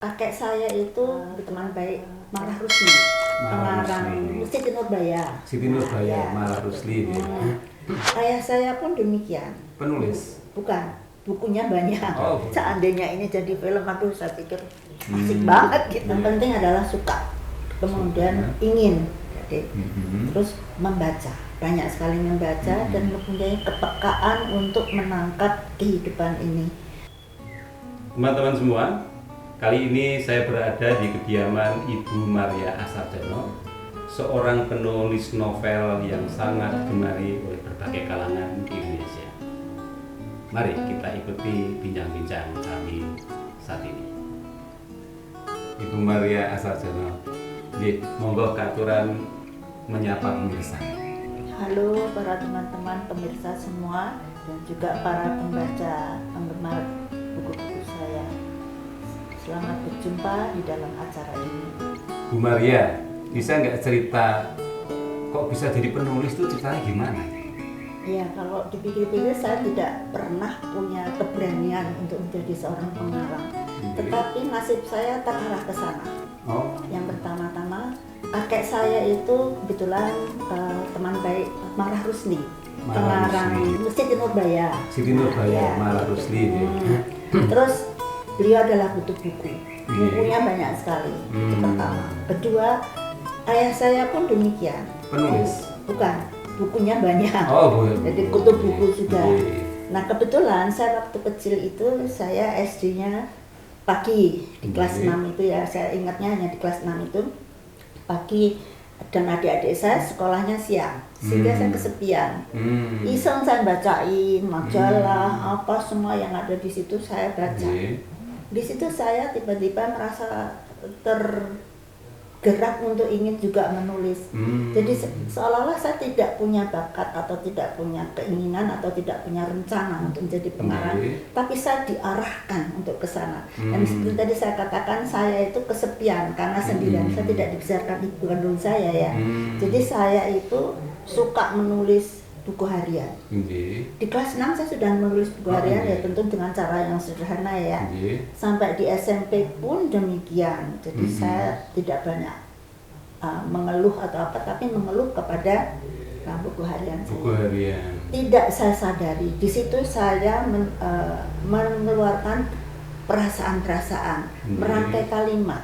Kakek saya itu teman baik Marah Rusli, pengarang Siti Nurbaya. Siti Nurbaya, Marah Rusli. Ayah saya pun demikian. Penulis? Bukan, bukunya banyak. Oh. Seandainya ini jadi film, aduh saya pikir asik banget gitu. Yang penting adalah suka, kemudian ingin. Jadi, terus membaca, banyak sekali membaca dan mempunyai kepekaan untuk menangkap kehidupan ini. Teman-teman semua, kali ini saya berada di kediaman Ibu Maria Asarjono, seorang penulis novel yang sangat digemari oleh berbagai kalangan di Indonesia. Mari kita ikuti bincang-bincang kami saat ini. Ibu Maria Asarjono, monggo katuran menyapa pemirsa. Halo para teman-teman pemirsa semua dan juga para pembaca penggemar buku-buku saya. Selamat berjumpa di dalam acara ini. Bu Maria, bisa nggak cerita kok bisa jadi penulis itu ceritanya gimana? Ya, kalau dipikir-pikir saya tidak pernah punya keberanian untuk menjadi seorang pengarang. Tetapi nasib saya terarah ke sana. Oh. Yang pertama-tama, kakek saya itu kebetulan teman baik Marah Rusli, pengarang Siti Nurbaya. Siti Nurbaya, Marah Rusli. Terus beliau adalah butuh buku. Bukunya banyak sekali. Itu pertama. Kedua, ayah saya pun demikian. Penulis? Bukan, bukunya banyak. Oh, jadi kutub buku juga. Nah, kebetulan saya waktu kecil itu saya SD-nya pagi di kelas 6 itu ya, saya ingatnya hanya di kelas 6 itu pagi, dan adik-adik saya sekolahnya siang sehingga saya kesepian. Iseng saya bacain majalah apa semua yang ada di situ saya baca. Di situ saya tiba-tiba merasa tergerak untuk ingin juga menulis. Jadi seolah-olah saya tidak punya bakat atau tidak punya keinginan atau tidak punya rencana untuk menjadi pengarang, tapi saya diarahkan untuk ke sana. Dan seperti tadi saya katakan, saya itu kesepian karena sendirian. Saya tidak dibesarkan ibu kandung saya ya. Jadi saya itu suka menulis buku harian. Di kelas 6 saya sudah menulis buku harian ya, tentu dengan cara yang sederhana ya. Sampai di SMP pun demikian. Jadi saya tidak banyak mengeluh atau apa, tapi mengeluh kepada buku harian saya. Buku harian. Tidak saya sadari, di situ saya mengeluarkan perasaan-perasaan, merangkai kalimat,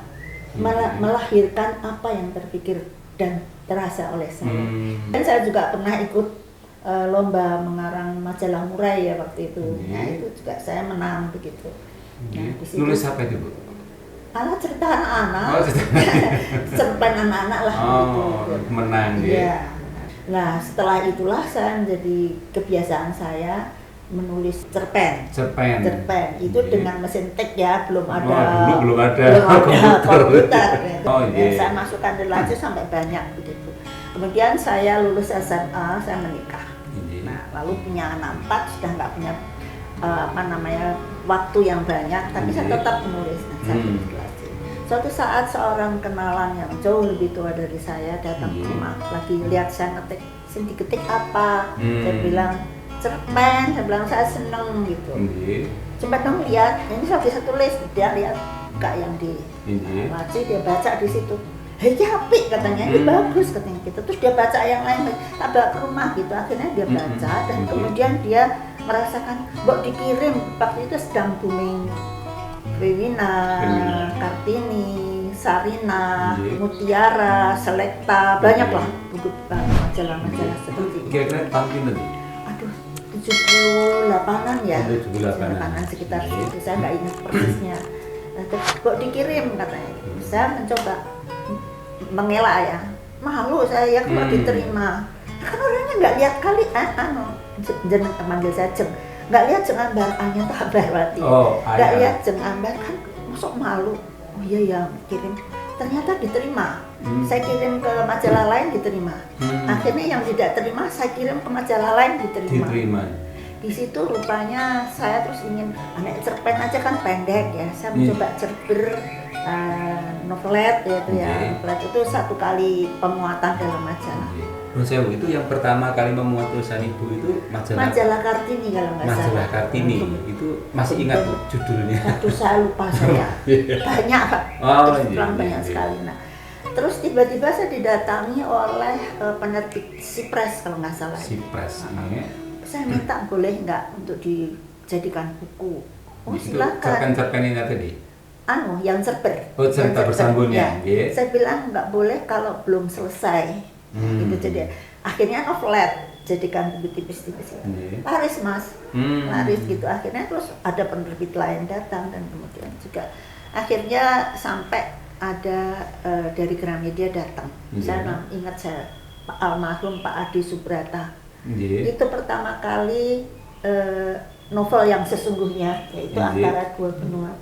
melahirkan apa yang terpikir dan terasa oleh saya. Dan saya juga pernah ikut lomba mengarang majalah Murai ya waktu itu. Nah, itu juga saya menang begitu. Nah, nulis apa itu, Bu? Cerita anak-anak. Cerpen anak-anak lah gitu. Menang ya. Nah, setelah itulah saya menjadi kebiasaan saya menulis cerpen. Itu dengan mesin tik ya, belum ada komputer ya. Saya masukkan relasi sampai banyak begitu. Kemudian saya lulus SMA, saya menikah. Nah, lalu punya anak 4, sudah nggak punya waktu yang banyak, tapi saya tetap menulis. Suatu saat seorang kenalan yang jauh lebih tua dari saya datang ke rumah, lagi lihat saya ngetik, "Sini diketik apa?" Saya bilang, "Cerpen." Saya bilang, "Saya seneng gitu." Coba dong lihat, ini saya bisa tulis. Dia lihat kak yang di laci, dia baca di situ. "Hei, apik," katanya, "ini bagus," katanya gitu. Terus dia baca yang lain, tak bawa ke rumah gitu. Akhirnya dia baca dan kemudian dia merasakan, "Mbok dikirim." Waktu itu sedang booming Wiwina, Kartini, Sarina, Mutiara, Selekta, banyak lah buku majalah-majalah seperti itu. Kira-kira tahun pinten? Aduh, 78-an ya. 78-an sekitar itu, saya nggak ingat persisnya. Kok dikirim katanya. Saya mencoba mengelak ya, malu saya kalau diterima. Kan orangnya nggak lihat kali, jeneng manggil saya Jeng, nggak lihat Jeng Ambar, hanya Ambarwati. Nggak lihat Jeng Ambar kan, masuk malu. Oh iya ya, kirim. Ternyata diterima. Saya kirim ke majalah lain diterima. Akhirnya yang tidak terima saya kirim ke majalah lain diterima. Di situ rupanya saya terus ingin cerpen aja kan pendek ya. Saya mencoba cerber novelet yaitu ya. Oke. Novelet itu 1 kali pemuatan dalam majalah. Nun Sewu, itu yang pertama kali memuat tulisan Ibu itu Majalah Kartini kalau nggak salah. Majalah Kartini. Itu masih ingat Bu, judulnya? Aduh saya lupa saya. Banyak Pak. Oh, Terus iya, terang iya, banyak iya. sekali. Nah, terus tiba-tiba saya didatangi oleh penerbit Sipres kalau nggak salah. Sipres ini. Saya minta boleh nggak untuk dijadikan buku. Oh Itu silakan. cerpen ini tadi. Yang cerpen. Oh, cerita Yang bersambungnya. ya. Iya. Saya bilang nggak boleh kalau belum selesai. Gitu jadi akhirnya novelet jadikan buku tipis-tipis. Iya. Laris Mas. Hmm. Laris gitu. Akhirnya terus ada penerbit lain datang dan kemudian juga akhirnya sampai ada dari Gramedia datang. Iya. Saya ingat almarhum Pak Adi Subrata. Iya. Itu pertama kali novel yang sesungguhnya yaitu Iya. Antara Dua Benua.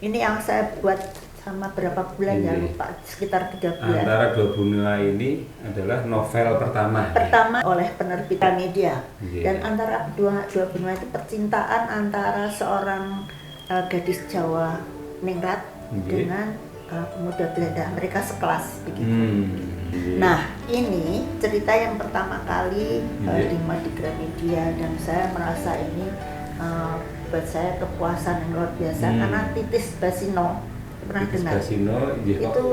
Ini yang saya buat sama berapa bulan ya Iya. lupa, sekitar 3 bulan. Antara Dua Benua ini adalah novel pertama. Pertama oleh penerbit Gramedia. Iya. Dan Antara Dua Benua itu percintaan antara seorang gadis Jawa ningrat Iya. dengan pemuda Belanda. Mereka sekelas begitu. Iya. Nah, ini cerita yang pertama kali Iya. dimuat di Gramedia dan saya merasa ini buat saya kepuasan yang luar biasa karena Titis Basino pernah Titis dengar? Basino, iya, kok. Itu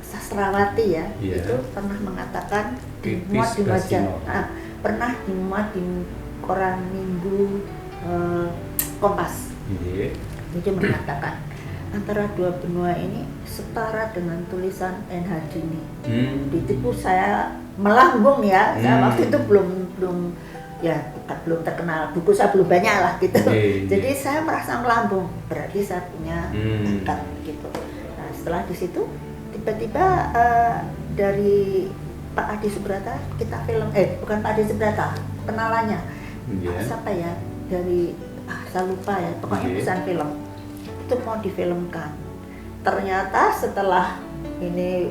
sastrawati ya, Iya. itu pernah mengatakan Titis dimuat di Basino. pernah dimuat di koran Minggu Kompas. Iya. Jadi mengatakan Antara Dua Benua ini setara dengan tulisan NH Dini. Ditipu saya melambung ya. Saya waktu itu belum belum terkenal, buku saya belum banyak lah gitu. Jadi saya merasa melambung, berarti saya punya bakat gitu. Nah setelah di situ tiba-tiba dari Pak Adi Subrata kita film, bukan Pak Adi Subrata, kenalannya siapa ya, dari saya lupa ya, pokoknya perusahaan film itu mau difilmkan. Ternyata setelah ini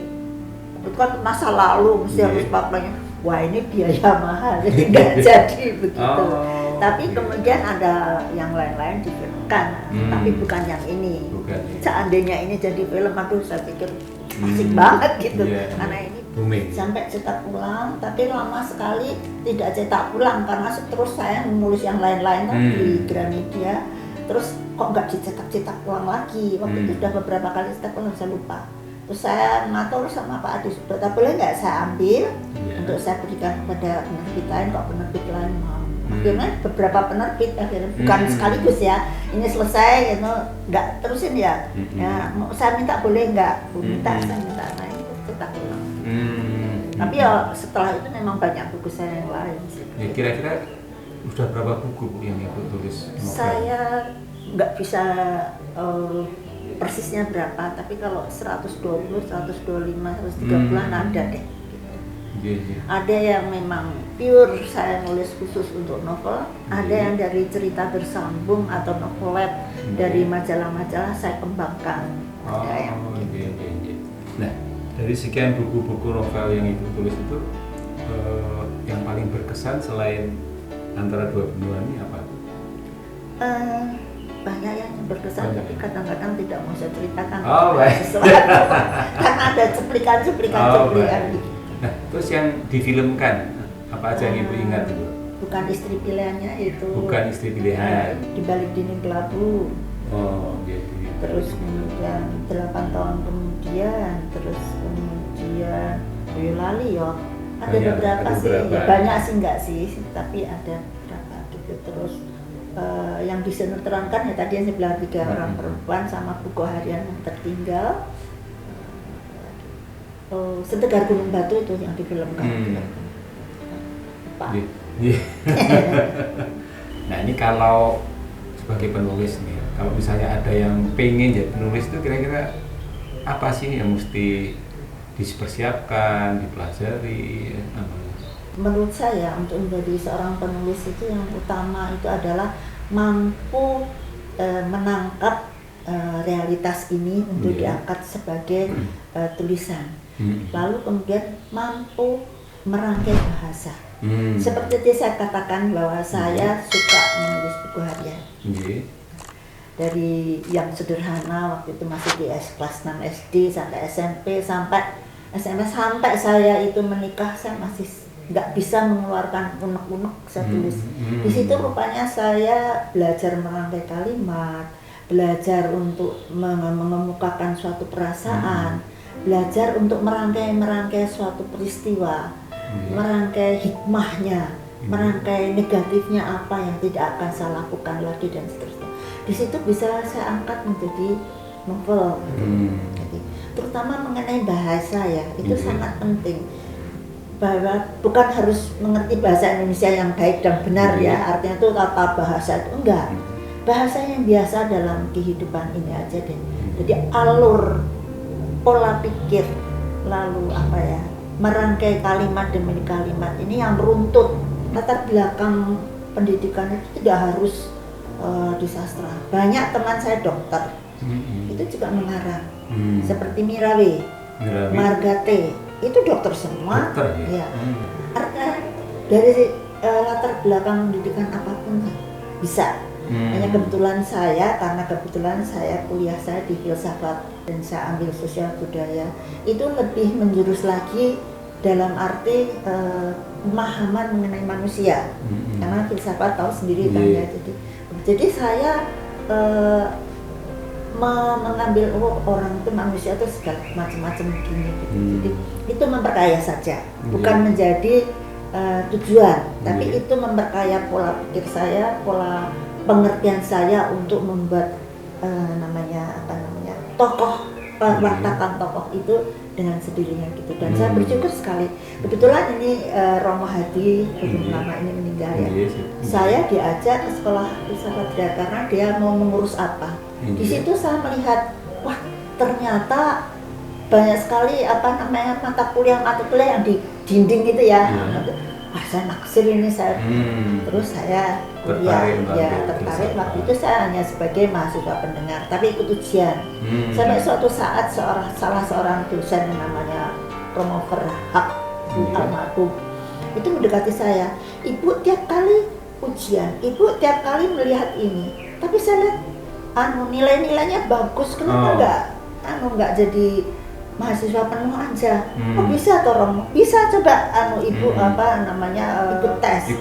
itu kan masa lalu mesti harus pakai, wah ini biaya mahal jadi nggak jadi begitu. Tapi kemudian ada yang lain-lain difilmkan, tapi bukan yang ini. Seandainya ini jadi film, aduh saya pikir asik banget gitu, karena ini sampai cetak ulang, tapi lama sekali tidak cetak ulang karena terus saya menulis yang lain-lain di Gramedia. Terus kok nggak dicetak-cetak ulang lagi, waktu itu sudah beberapa kali cetak ulang, saya lupa. Terus saya ngatur sama Pak Adi Subrata, boleh nggak saya ambil untuk saya berikan kepada penerbit lain, kok penerbit lain mau. Akhirnya beberapa penerbit akhirnya, bukan sekaligus ya, ini selesai gitu, nggak terusin ya. Ya saya minta boleh nggak, saya minta lain cetak ulang. Tapi ya setelah itu memang banyak buku saya yang lain sih. Ya, kira-kira udah berapa buku Bu yang Ibu tulis novel? Saya nggak bisa persisnya berapa, tapi kalau 120, 125, 130 ada deh. Ada yang memang pure saya nulis khusus untuk novel, ada yang dari cerita bersambung atau novelet dari majalah-majalah saya kembangkan. Ada yang Nah, dari sekian buku-buku novel yang Ibu tulis itu yang paling berkesan selain Antara Dua Benua ini apa? Banyak yang berkesan, tapi kadang-kadang tidak mau saya ceritakan sesuatu karena ada cuplikan-cuplikan gitu. Nah, terus yang difilmkan apa aja yang Ibu ingat itu? Bukan Istri Pilihannya itu. Bukan Istri Pilihan. Di Balik Dinding Kelabu. Terus kemudian 8 tahun kemudian, terus kemudian Boyolali ya. Ada beberapa sih, ya banyak sih enggak sih, tapi ada beberapa gitu. Terus yang disinetronkan ya tadi yang saya bilang 3 orang perempuan sama buku harian yang tertinggal. Setegar Gunung Batu itu yang difilmkan. Pak. Nah ini kalau sebagai penulis nih, kalau misalnya ada yang pengen jadi penulis itu kira-kira apa sih yang mesti dipersiapkan, dipelajari? Menurut saya untuk menjadi seorang penulis itu yang utama itu adalah mampu menangkap realitas ini untuk diangkat sebagai tulisan. Lalu kemudian mampu merangkai bahasa. Seperti yang saya katakan bahwa saya suka menulis buku harian. dari yang sederhana waktu itu masih di kelas 6 SD sampai SMP sampai SMA, sampai saya itu menikah saya masih nggak bisa mengeluarkan unek-unek saya tulis. Di situ rupanya saya belajar merangkai kalimat, belajar untuk mengemukakan suatu perasaan, belajar untuk merangkai suatu peristiwa, merangkai hikmahnya, merangkai negatifnya apa yang tidak akan saya lakukan lagi dan seterusnya. Di situ bisa saya angkat menjadi novel. Jadi, terutama mengenai bahasa ya, itu sangat penting. Bahwa bukan harus mengerti bahasa Indonesia yang baik dan benar ya, artinya itu tata bahasa itu enggak. Bahasa yang biasa dalam kehidupan ini aja deh. Jadi alur, pola pikir, lalu apa ya, merangkai kalimat demi kalimat ini yang runtut. Latar belakang pendidikan itu tidak harus di sastra. Banyak teman saya dokter itu juga mengarang, seperti Mirawi, Margate, itu dokter semua. Dokter, ya. Artinya dari latar belakang pendidikan apapun bisa. Hanya kebetulan saya kuliah saya di filsafat dan saya ambil sosial budaya, itu lebih menjurus lagi dalam arti pemahaman mengenai manusia. Karena filsafat tahu sendiri kan ya. Jadi saya mengambil orang itu manusia itu segala macam-macam begini gitu. Jadi itu memperkaya saja, bukan menjadi tujuan, tapi itu memperkaya pola pikir saya, pola pengertian saya untuk membuat tokoh, wartakan tokoh itu dengan sendirinya gitu. Dan saya bersyukur sekali. Kebetulan ini Romo Hadi belum lama ini meninggal ya. Saya diajak ke sekolah filsafat karena dia mau mengurus apa. Di situ saya melihat, wah ternyata banyak sekali mata kuliah yang di dinding gitu ya. Wah saya naksir ini saya. Terus saya kuliah tertarik. Waktu itu saya hanya sebagai mahasiswa pendengar, tapi ikut ujian. Sampai suatu saat salah seorang dosen yang namanya Romo Verhak almarhum itu mendekati saya, ibu tiap kali ujian, ibu tiap kali melihat ini, tapi saya lihat nilai-nilainya bagus, kenapa nggak jadi mahasiswa penuh aja? Oh bisa toh Romo, bisa coba ibu ikut tes.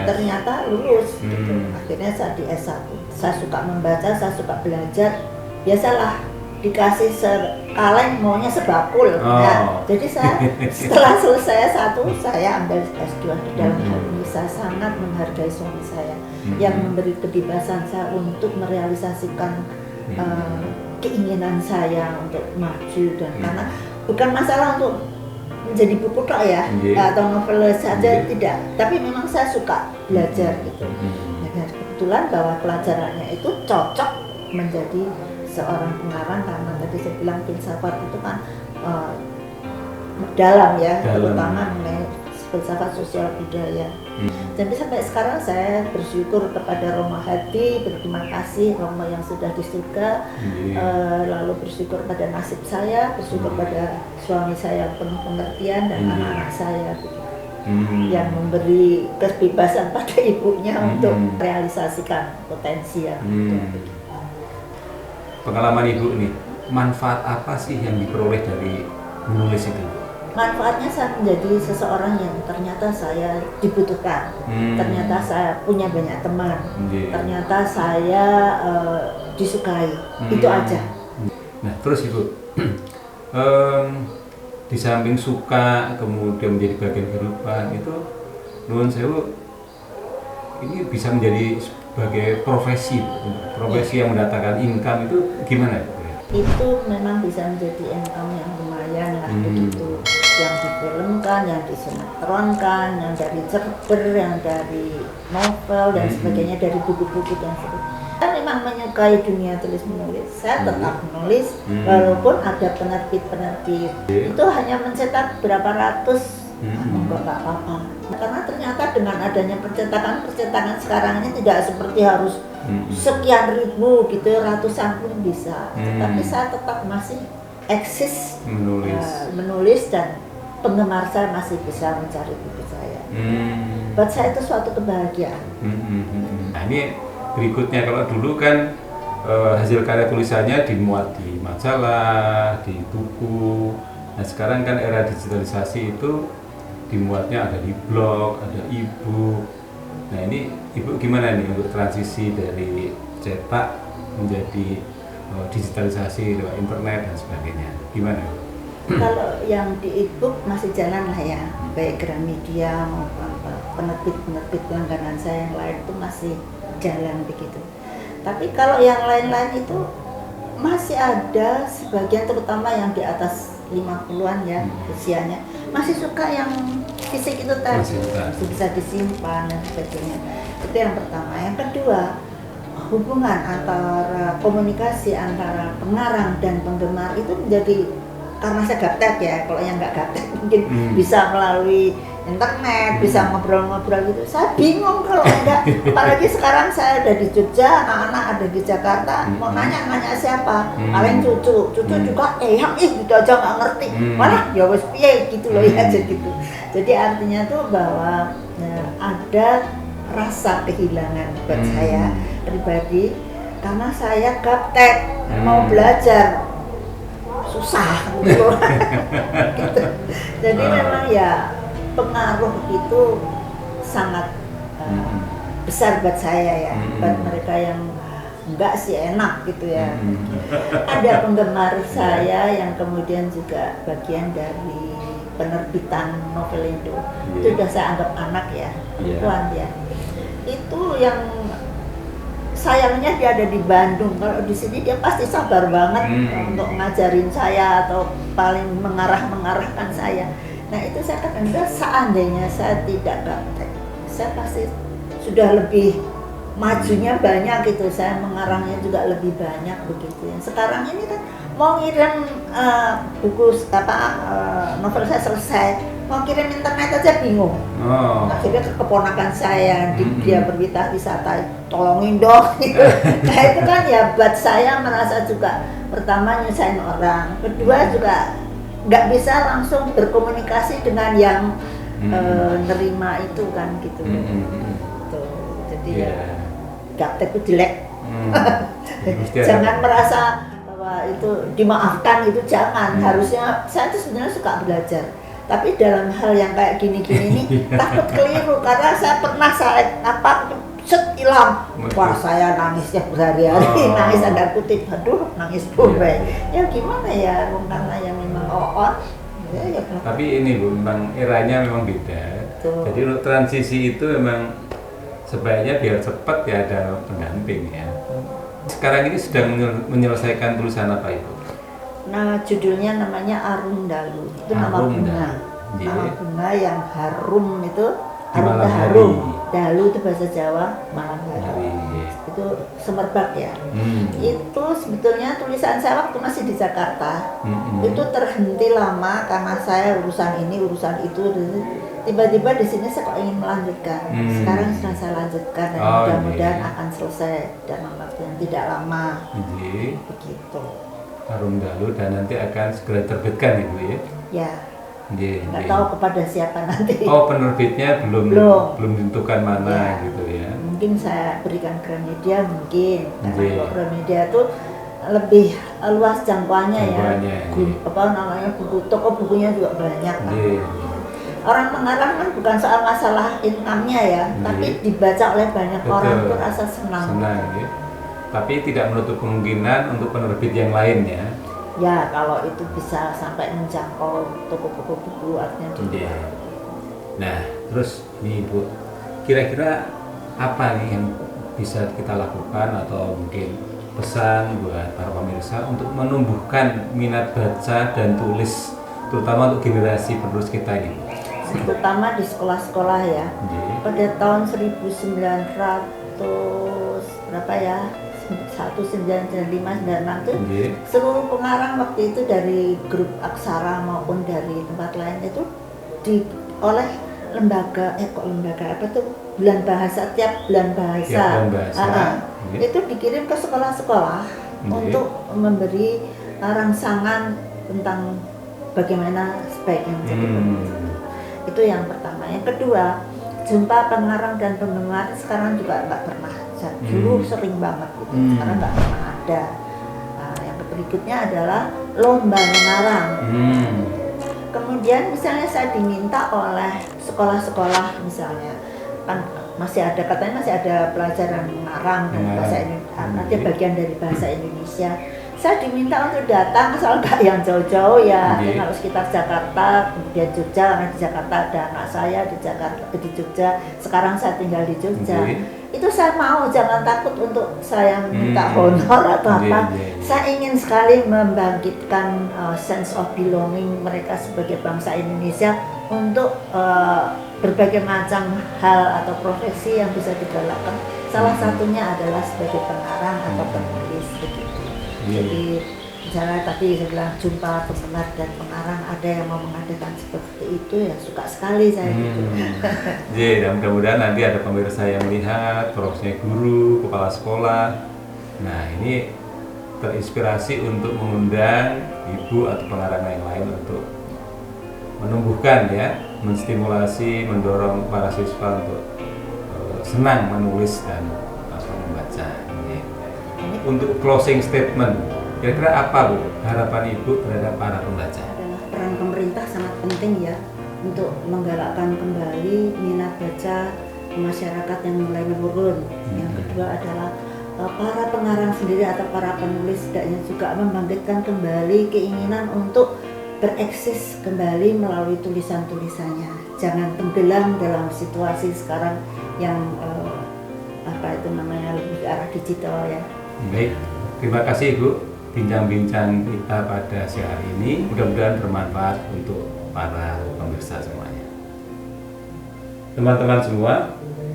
Ternyata lulus. Gitu. Akhirnya saya di S1. Saya suka membaca, saya suka belajar. Biasalah dikasih sekaleng maunya sebakul. Nah, jadi saya setelah selesai S1 saya ambil S2 di dalam hal ini. Saya sangat menghargai suami saya yang memberi kebebasan saya untuk merealisasikan keinginan saya untuk maju, dan karena bukan masalah untuk menjadi buku tok ya atau novelis saja tidak, tapi memang saya suka belajar gitu. Dan kebetulan bahwa pelajarannya itu cocok menjadi seorang pengarang, karena tadi saya bilang filsafat itu kan dalam ya, terutama mengenai filsafat sosial budaya. Jadi sampai sekarang saya bersyukur kepada Romo Hadi, berterima kasih Romo yang sudah di surga, lalu bersyukur pada nasib saya, bersyukur pada suami saya penuh pengertian dan anak-anak saya yang memberi kebebasan pada ibunya untuk realisasikan potensi yang Pengalaman ibu nih, manfaat apa sih yang diperoleh dari menulis itu? Manfaatnya saya menjadi seseorang yang ternyata saya dibutuhkan, ternyata saya punya banyak teman, ternyata saya disukai, itu aja. Nah terus ibu, di samping suka kemudian menjadi bagian kehidupan itu, nuwun sewu, ini bisa menjadi sebagai profesi yang mendatangkan income itu gimana? Itu memang bisa menjadi income yang lumayan lah begitu, yang difilmkan, yang disinetronkan, yang dari cerpen, yang dari novel dan sebagainya, dari buku-buku dan sebagainya. Saya memang menyukai dunia tulis menulis, saya tetap menulis walaupun ada penerbit itu hanya mencetak berapa ratus, enggak apa-apa. Karena ternyata dengan adanya percetakan sekarang ini tidak seperti harus sekian ribu gitu, ratusan pun bisa. Tapi saya tetap masih eksis menulis dan penggemar saya masih bisa mencari buku saya. Buat saya itu suatu kebahagiaan. Nah ini berikutnya, kalau dulu kan hasil karya tulisannya dimuat di majalah, di buku. Nah sekarang kan era digitalisasi itu dimuatnya ada di blog, ada e-book. Nah ini Ibu gimana nih untuk transisi dari cetak menjadi digitalisasi lewat internet dan sebagainya? Gimana? Kalau yang di e-book masih jalan lah ya, baik Gramedia maupun penerbit-penerbit langganan saya yang lain itu masih jalan begitu. Tapi kalau yang lain-lain itu masih ada sebagian, terutama yang di atas 50-an ya usianya, masih suka yang fisik itu tadi, masih bisa disimpan dan sebagainya. Itu yang pertama. Yang kedua, hubungan antara komunikasi antara pengarang dan penggemar itu menjadi, karena saya gaptek ya, kalau yang nggak gaptek mungkin bisa melalui internet, bisa ngobrol-ngobrol gitu. Saya bingung kalau enggak, apalagi sekarang saya ada di Jogja, anak-anak ada di Jakarta, mau nanya siapa? Paling cucu juga yang gitu aja nggak ngerti, malah ya wes piye gitu loh ya, gitu. Jadi artinya tuh bahwa ada rasa kehilangan buat saya pribadi, karena saya gaptek, mau belajar susah gitu. Gitu. Jadi memang ya pengaruh itu sangat besar buat saya ya, buat mereka yang enggak sih enak gitu ya. Ada penggemar saya yang kemudian juga bagian dari penerbitan Novelindo, itu udah saya anggap anak ya, perempuan ya. Itu yang sayangnya dia ada di Bandung. Kalau di sini dia pasti sabar banget untuk ngajarin saya atau paling mengarahkan saya. Nah itu saya katakan, seandainya saya tidak gaptek, saya pasti sudah lebih majunya banyak gitu, saya mengarangnya juga lebih banyak begitu. Yang sekarang ini kan mau ngirim buku novel saya selesai, mau kirim internet aja bingung. Akhirnya ke keponakan saya, dia berwita wisata, tolongin dong gitu. Nah itu kan ya buat saya merasa juga, pertama nyusahin orang, kedua juga nggak bisa langsung berkomunikasi dengan yang nerima itu kan gitu. Tuh, jadi ya gaptek itu jelek. Jangan merasa bahwa itu dimaafkan, itu jangan. Harusnya saya tuh sebenarnya suka belajar, tapi dalam hal yang kayak gini-gini ini takut keliru, karena saya pernah hilang, wah saya nangisnya berhari-hari, nangis ada kutip, aduh nangis burai. Ya gimana ya, karena yang memang ya. Tapi ini Bu, memang eranya memang beda. Jadi untuk transisi itu memang sebaiknya biar cepat ya ada pendamping ya. Sekarang ini sedang menyelesaikan tulisan apa itu? Nah judulnya namanya Arundalu, itu nama bunga. Nama bunga yang harum itu harum. Dalu itu bahasa Jawa, malam hari. Itu semerbak ya. Itu sebetulnya tulisan saya waktu masih di Jakarta. Itu terhenti lama karena saya urusan ini, urusan itu. Tiba-tiba di sini saya kok ingin melanjutkan. Sekarang sedang saya lanjutkan dan mudah-mudahan akan selesai dalam waktu yang tidak lama. Begitu. Arundalu, dan nanti akan segera terbitkan Ibu ya? Ya. Nggak tahu kepada siapa nanti. Oh, penerbitnya belum ditentukan mana gitu ya. Mungkin saya berikan Gramedia mungkin, karena kalau Gramedia itu lebih luas jangkauannya ya. Buku toko bukunya juga banyak kan. Orang mengarang kan bukan soal masalah income-nya ya, tapi dibaca oleh banyak orang itu rasa senang. Ya. Tapi tidak menutup kemungkinan untuk penerbit yang lain ya. Ya, kalau itu bisa sampai menjangkau toko-toko buku artinya juga. Nah, terus nih Bu, kira-kira apa nih yang bisa kita lakukan atau mungkin pesan buat para pemirsa untuk menumbuhkan minat baca dan tulis, terutama untuk generasi penerus kita ini? Terutama di sekolah-sekolah ya. Pada tahun 1900 berapa ya? 1995-96 itu seluruh pengarang waktu itu dari grup Aksara maupun dari tempat lain itu oleh lembaga bulan bahasa, tiap bulan bahasa, itu dikirim ke sekolah-sekolah untuk memberi rangsangan tentang bagaimana sebaiknya menjadi penulis. Itu yang pertama. Yang kedua, jumpa pengarang dan penggemar sekarang juga nggak pernah. Dulu sering banget gitu, sekarang nggak pernah. ada. Nah, yang berikutnya adalah lomba mengarang. Kemudian misalnya saya diminta oleh sekolah-sekolah misalnya, kan masih ada, katanya masih ada pelajaran mengarang dan bahasa Indonesia, nanti bagian dari bahasa Indonesia. Saya diminta untuk datang, soal nggak yang jauh-jauh ya, yang harus sekitar Jakarta, kemudian Jogja, karena di Jakarta ada anak saya, di Jakarta, di Jogja, sekarang saya tinggal di Jogja. Itu saya mau, jangan takut untuk saya minta honor atau apa. Saya ingin sekali membangkitkan sense of belonging mereka sebagai bangsa Indonesia untuk berbagai macam hal atau profesi yang bisa digalakkan. Salah satunya adalah sebagai pengarang atau penulis begitu. Jadi misalnya tadi saya bilang jumpa penggemar dan pengarang, ada yang mau mengadakan seperti itu ya suka sekali saya gitu. Dan mudah-mudahan nanti ada pemirsa yang melihat profesinya guru, kepala sekolah. Nah ini terinspirasi untuk mengundang ibu atau pengarang yang lain untuk menumbuhkan ya, menstimulasi, mendorong para siswa untuk senang menulis dan membaca. Untuk closing statement, kira-kira apa Bu harapan Ibu terhadap para pembaca? Adalah peran pemerintah sangat penting ya untuk menggalakkan kembali minat baca masyarakat yang mulai menurun. Yang kedua adalah para pengarang sendiri atau para penulis hendaknya juga membangkitkan kembali keinginan untuk bereksis kembali melalui tulisan-tulisannya. Jangan tenggelam dalam situasi sekarang yang lebih ke arah digital ya. Baik, terima kasih Ibu bincang-bincang kita pada siang hari ini. Mudah-mudahan bermanfaat untuk para pemirsa semuanya. Teman-teman semua,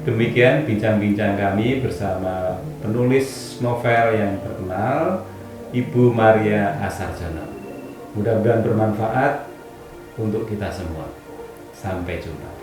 demikian bincang-bincang kami bersama penulis novel yang terkenal, Ibu Maria Asarjono. Mudah-mudahan bermanfaat untuk kita semua. Sampai jumpa.